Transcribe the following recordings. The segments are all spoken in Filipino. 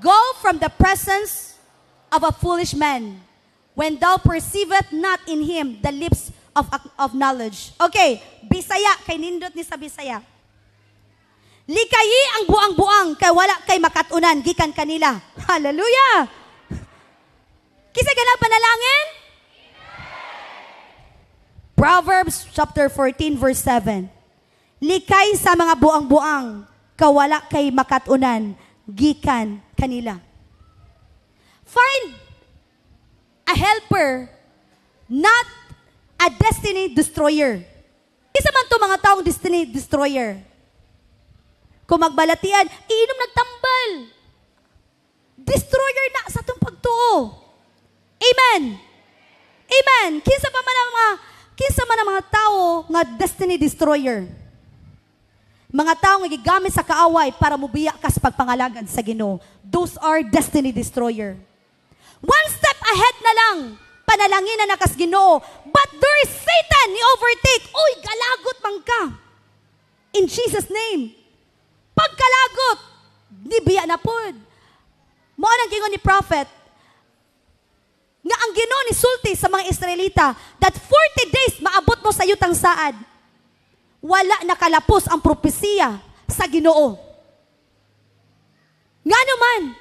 Go from the presence of a foolish man, when thou perceiveth not in him the lips of knowledge. Okay, Bisaya, kay nindot ni sa Bisaya. Likayi ang buang-buang, kay wala kay makatunan, gikan kanila. Hallelujah! Kisa ganang panalangin? Proverbs chapter 14 verse 7. Likay sa mga buang-buang, kawala kay makatunan, gikan kanila. Find a helper, not a destiny destroyer. Isa man to mga taong destiny destroyer. Kung magbalatian, iinom nagtambal. Destroyer na sa itong pagtuo. Amen. Amen. Kinsa man ang mga tao nga destiny destroyer. Mga tao nga gigamit sa kaaway para mubiya ka sa pagpangalagan sa Ginoo. Those are destiny destroyer. One step ahead na lang, panalangin na nakas Ginoo. But there is Satan, ni overtake. Uy, galagot man ka. In Jesus' name. Pagkalagot, nibiya na pod. Mo anang gingon ni prophet, nga ang Ginoo ni sulti sa mga Israelita, that 40 days maabot mo sa yutang saad. Wala nakalapos ang propesiya sa Ginoo. Nga naman,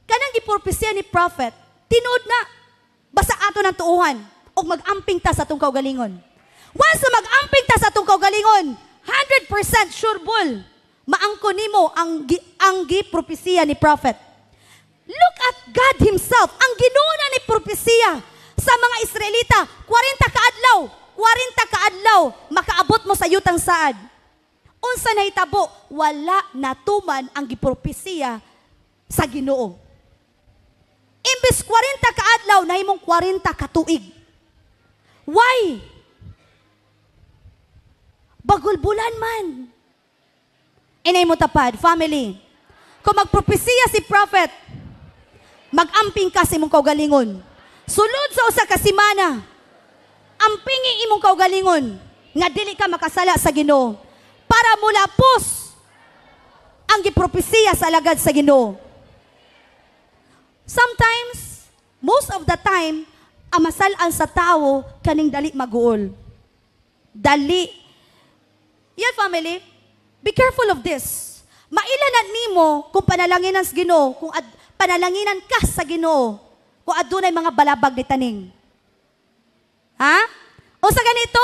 kanang gipropesiya ni prophet, tinuod na, basta ato ng tuuhan, o mag-amping ta sa itong kaugalingon. Once na mag-amping ta sa itong kaugalingon, 100% sure bull, maangko nimo ang gipropesiya ni prophet. Look at God Himself, ang Ginoo na ni propesiya sa mga Israelita, 40 kaadlaw, makaabot mo sa yutang saad. Unsa nahitabo, wala natuman ang gipropesiya sa Ginoo. Imbes 40 kaadlaw, nahimong 40 katuig. Why? Bagulbulan man. Inay mo tapad, family. Kung magpropesiya si prophet, mag-amping ka sa imong kaugalingon. Sulod sa usa ka semana, ampingi imong kaugalingon nga dili ka makasala sa Ginoo para mulapos ang gipropesiya sa alagad sa Ginoo. Sometimes, most of the time, ang masalaan sa tao kaning dali maguol. Dali. Yeah, family, be careful of this. Mailanan nimo kung panalanginan sa Ginoo, kung panalanginan ka sa Ginoo, kung adunay mga balabag ni taning. Ha? O sa ganito,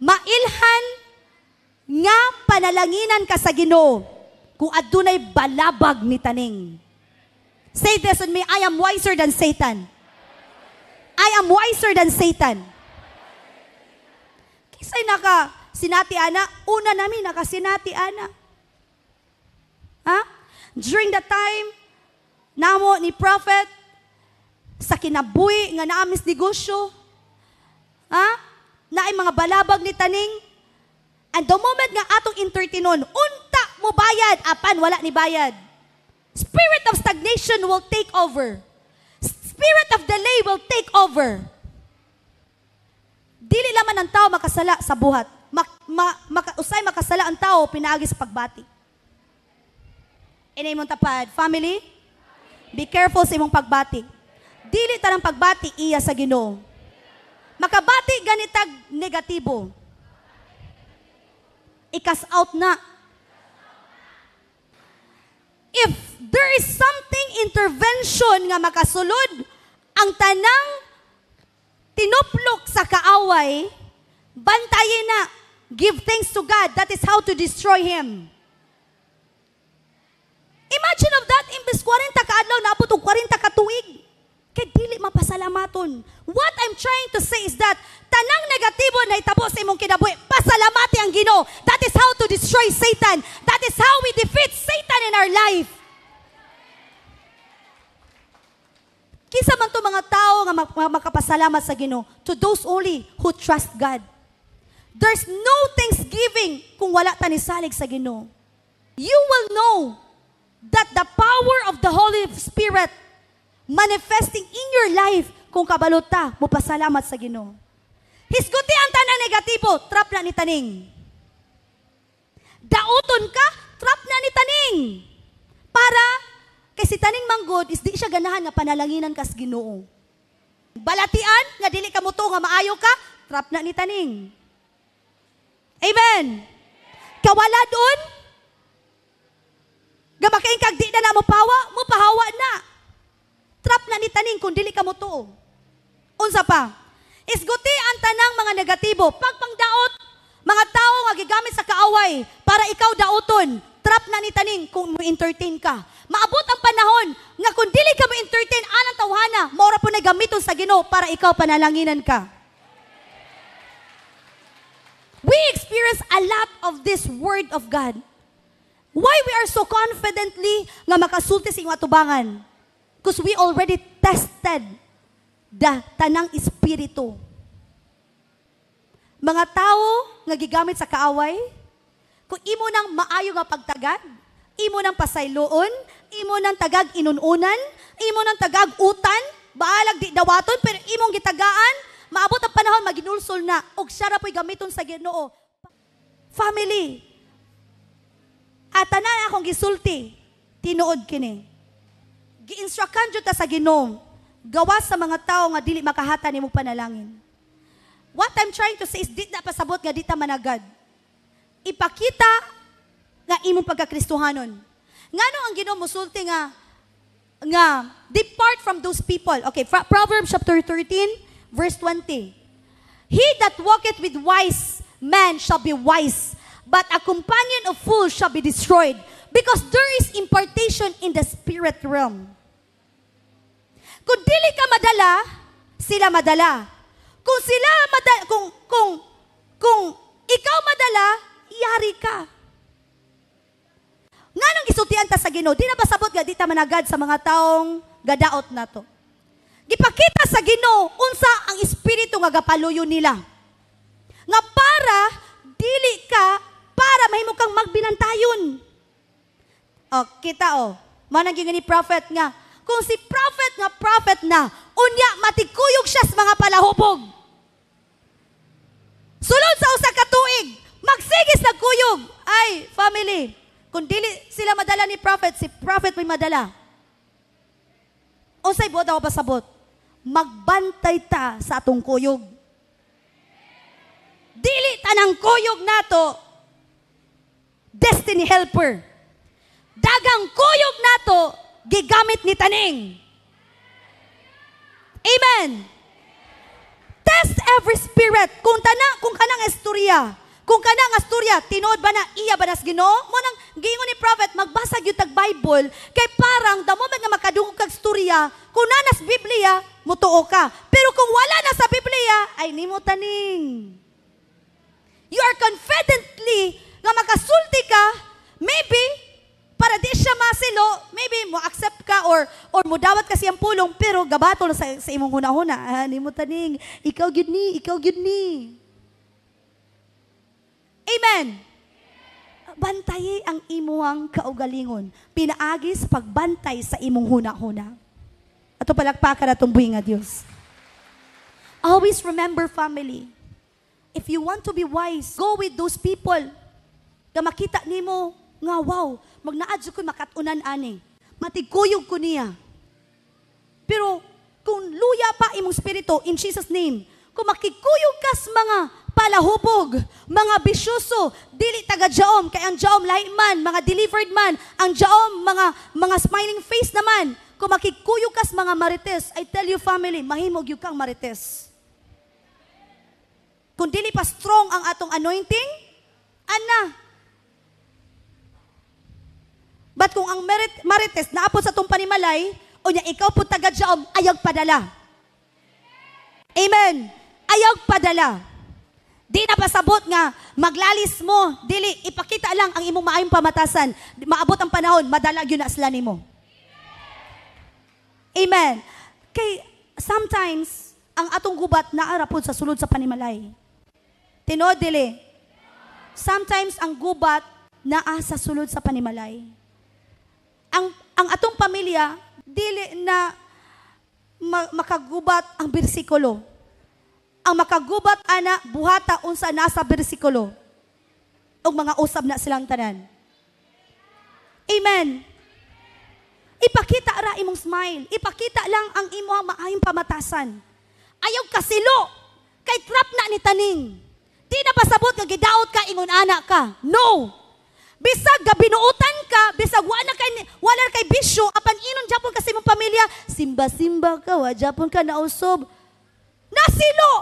mailhan nga panalanginan ka sa Ginoo, kung adunay balabag ni taning. Say this with me, I am wiser than Satan. I am wiser than Satan. Kisay sinati ana, una namin nakasinati ana. Ha? During the time, namo ni prophet, sa kinabuhi nga naamis negosyo, ha? Naay mga balabag ni taning, and the moment nga atong entertainon, unta mo bayad, apan wala ni bayad. Spirit of stagnation will take over. Spirit of delay will take over. Dili laman ang tao makasala sa buhat. Usay makasala ang tao, pinaagi sa pagbati. Inay mong tapad, family, be careful sa imong pagbati. Dili tanang pagbati iya sa Ginoo. Makabati ganitag negatibo. Ikas out na. If there is something intervention nga makasulod, ang tanang tinuplok sa kaaway, bantayin na. Give thanks to God. That is how to destroy him. Imagine of that, imbes 40 kaadlaw, naabot og 40 katuig. Kay dili mapasalamaton. What I'm trying to say is that, tanang negatibo na itabo sa imong kinabuhi, pasalamati ang Ginoo. That is how to destroy Satan. That is how we defeat Satan in our life. Kisa man to mga tao nga makapasalamat sa Ginoo, to those only who trust God. There's no thanksgiving kung wala ta ni salig sa Ginoo. You will know that the power of the Holy Spirit manifesting in your life kung kabalot ta mo pasalamat sa Ginoo. Hisguti ang tanang negatibo, trap na ni taning. Dauton ka, trap na ni taning. Para Kay si taning manggod is di siya ganahan nga panalanginan kas Ginoo. Balatian nga dili ka muto nga maayo ka, trap na ni taning. Amen. Kawaladon nga makain kag di na mo pahawa na. Trap na ni taning kung dili ka muto. Unsa pa? Isguti ang tanang mga negatibo. Pagpangdaot, mga tao nga gigamit sa kaaway para ikaw daoton. Trap na ni taning kung mo-entertain ka. Maabot ang panahon nga kung dili ka mo-entertain anang tawhana, maura po na gamiton sa Ginoo para ikaw panalanginan ka. We experience a lot of this word of God. Why we are so confidently nga makasulti sa iyong atubangan? Because we already tested the tanang espiritu. Mga tao nga gigamit sa kaaway, kung imo nang maayo nga pagtagad, imo nang pasayloon, imo nang tagag inununan, imo nang tagag utan, baalag di dawaton, pero imong gitagaan, maabot ang panahon, maginulsol na, og siya na po'y gamiton sa Ginoo. Family, at tanan akong gisulti, tinuod kini. Gi-instructan jud ta sa Ginoo, gawas sa mga tao nga dili makahata nimo panalangin. What I'm trying to say is, di na pasabot nga di ta managad. Ipakita nga imong pagkakristohanon. Ngano ang Ginoo musulti nga depart from those people. Okay, Proverbs chapter 13, verse 20. He that walketh with wise man shall be wise, but a companion of fools shall be destroyed, because there is impartation in the spirit realm. Kung dili ka madala, sila madala. Kung sila madala, kung ikaw madala, yari ka. Nga nang gisultian ta sa Ginoo, di na pasabot nga di ta managad sa mga taong gadaot na to. Gipakita sa Ginoo unsa ang espiritu nga gapaluyo nila. Nga para dili ka para mahimo kang magbinantayon. Kita manang ni prophet nga kung si prophet na unya matikuyog siya sa mga palahubog. Sulod sa usa ka tuig, magsigis na kuyog. Ay, family, kung dili sila madala ni prophet, si prophet may madala. Unsay buot ako pasabot? Magbantay ta sa atong kuyog. Dili tanang kuyog nato destiny helper. Dagang kuyog nato gigamit ni taning. Amen. Test every spirit. Kung kanang istorya, tinuod ba na iya ba nas Ginoo? Mo nang giingon ni prophet magbasa gyud tag Bible kay parang the moment nga makadungog kag istorya, kung nanas Biblia, mutuo ka. Pero kung wala na sa Biblia, ay nimo taning. You are confidently nga makasulti ka, maybe para di siya masilo, maybe mo accept ka or mo dawat ka siyang pulong, pero gabatol sa imong huna-huna. Nimo taning, ikaw gyud ni. Amen. Bantayi ang imuhang kaugalingon. Pinaagis pagbantay sa imong huna-huna. Ato palakpakan atong buhi nga Dios. Always remember, family, if you want to be wise, go with those people nga makita nimo nga wow, magnaadyo ko makatunan ani. Matigkuyog ko niya. Pero kung luya pa imong spirito in Jesus name, kung makikuyog kas mga palahubog, mga bisyoso, dili taga jaom, kay ang jaom lahi man, mga delivered man, ang jaom mga smiling face naman. Kung makikuyog kas mga marites, I tell you family, mahimog yung kang marites. Kung dili pa strong ang atong anointing, ana. But kung ang marites naapod sa itong panimalay, o niya ikaw po taga-jaom, ayag padala. Amen. Ayag padala. Di na pasabot nga, maglalis mo, dili, ipakita lang ang imong maayong pamatasan. Maabot ang panahon, madalag yun na sila nimo. Amen. Kay, sometimes, ang atong gubat naarapod sa sulod sa panimalay. Tinod, dili. Sometimes, ang gubat naa sa sulod sa panimalay. Ang atong pamilya, dili na makagubat ang bersikulo. Ang makagubat, ana, buhata unsa nasa bersikulo. O mga usab na silang tanan. Amen. Ipakita ra imong smile. Ipakita lang ang imong maayong pamatasan. Ayaw kasilo. Kay trap na ni taning. Di na pasabot nga gidaot ka ingon anak ka. No. Bisag gabinuutan ka, bisag wala kay bisyo, apan inon japon kasi imong pamilya, simba-simba ka, wa japon ka nausob. Nasilo.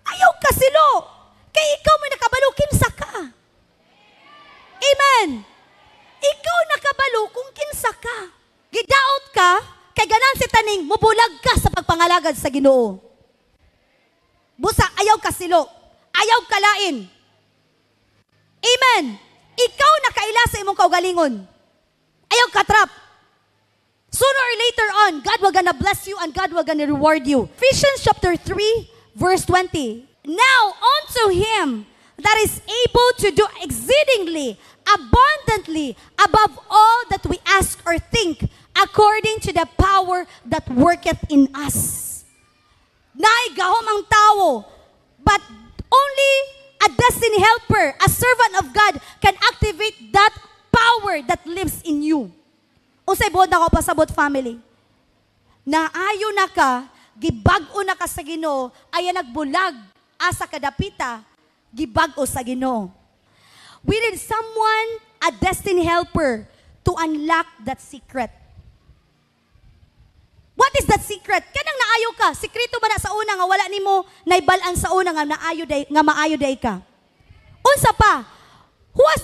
Ayaw kasilo. Kay ikaw may nakabalo kinsa ka. Amen. Ikaw nakabalo kung kinsa ka. Gidaot ka, kay ganan si taning, mubulag ka sa pagpangalagad sa Ginoo. Busa, ayaw kasilo. Ayaw kalain. Amen. Ikaw nakaila sa imong kaugalingon. Ayaw katrap. Sooner or later on, God will gonna bless you and God will gonna reward you. Ephesians chapter 3, verse 20. Now unto Him that is able to do exceedingly, abundantly, above all that we ask or think, according to the power that worketh in us. Naigahom ang tao, but only a destiny helper, a servant of God, can activate that power that lives in you. Usay buod na ko pasabot family. Na ayo na ka, gibag-o na ka sa Ginoo, aya nagbulag, asa kadapita, gibag-o sa Ginoo. We need someone, a destiny helper, to unlock that secret. What is that secret? Kanang naayo ka, sikreto ba na sa una nga wala nimo naibalan sa una nga maayo day ka. Unsa pa? Who has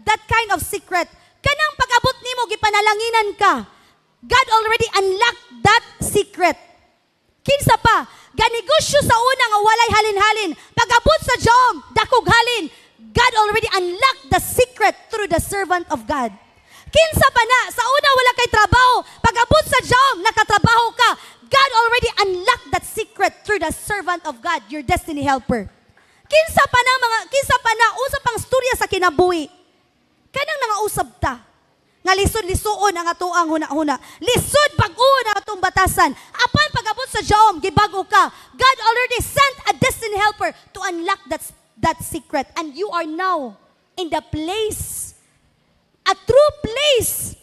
that kind of secret? Kanang pag-abot nimo gipanalanginan ka. God already unlocked that secret. Kinsa pa? Ganegosyo sa una nga walay halin-halin. Pag-abot sa jom, dakog halin. God already unlocked the secret through the servant of God. Kinsa pa na, sa una wala kay trabaho, pag-abot sa job, nakatrabaho ka. God already unlocked that secret through the servant of God, your destiny helper. Kinsa pa na, usap pang storya sa kinabuhi. Kanang nangausab ta. Nga lisod-lisuon ang atuang huna-huna. Lisod bag-o na atong batasan. Apan pag-abot sa job, gibago ka. God already sent a destiny helper to unlock that secret. And you are now in the place, a true place.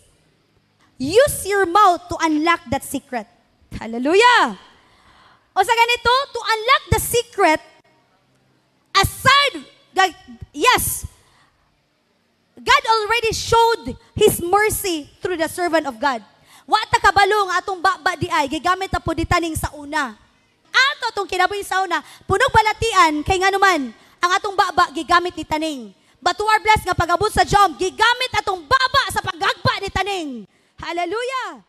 Use your mouth to unlock that secret. Hallelujah! O sa ganito, to unlock the secret, aside, yes, God already showed His mercy through the servant of God. Wa ta kabalo nga atong baba di ay, gigamit na po di taning sa una. Ato itong kinabuhi sa una, punog balatian, kay nga naman, ang atong baba gigamit ni taning. But to our blessed nga pag-abot sa jom, gigamit atong baba sa paghagba ni taning. Hallelujah!